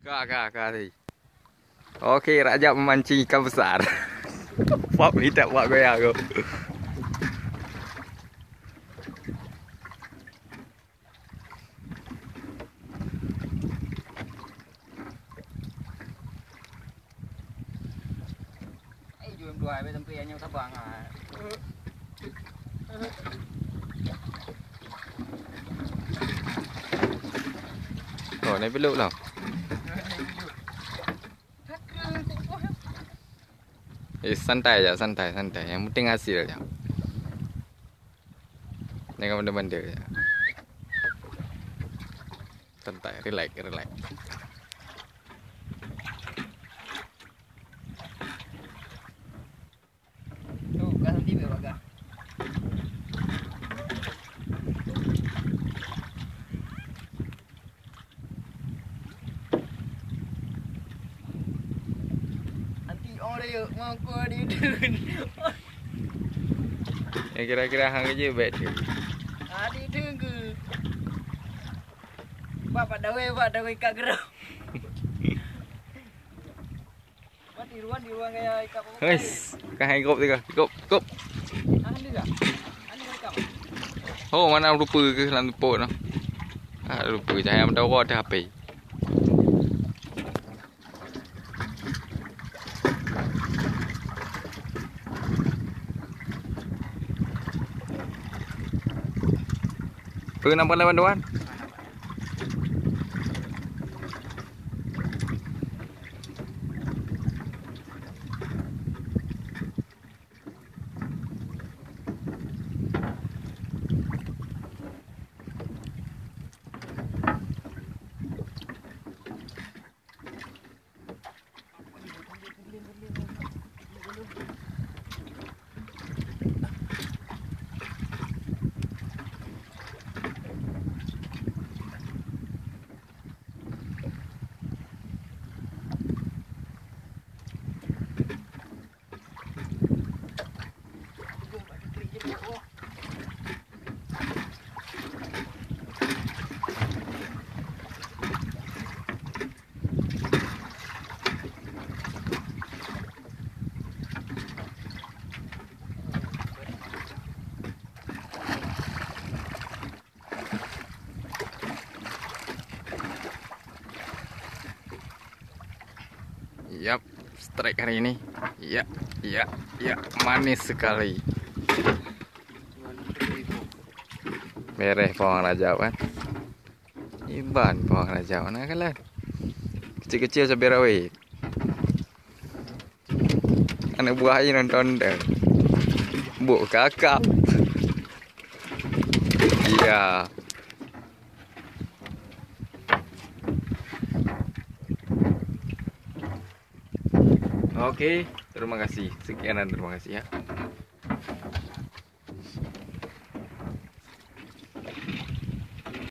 Kak tadi. Oke, Raja memancing ikan besar. Pop ni tak buat goyang tu. Jom dua habis sampai yang sabang ah. Oh, naik beluk lah. Santai aja, santai. Yang penting hasil aja. Jangan benda-benda aja. Santai, relax. Tu, gas nanti baga. Nanti orang mau kau di dun. Yang kira-kira hang aja baik tu. Adi tunggu. Bapak dawai kat gerau. Di ruang kayak ikat apa? Hei, kan hang ikut tiga. Ikut. Andi tak? Andi ikat. Oh, mana lupa ke dalam tempur tu. Lupa cahaya mendorong ada HP. Nampak lawan-lawan. Yap, strike hari ini. Ya, manis sekali. Mereh pawang raja kan. Iban pawang raja mana kalah. Kecil-kecil sampai rawit. Anak buah aja nonton dah. Buk kakak. Iya. Oke, terima kasih. Sekian dan terima kasih ya.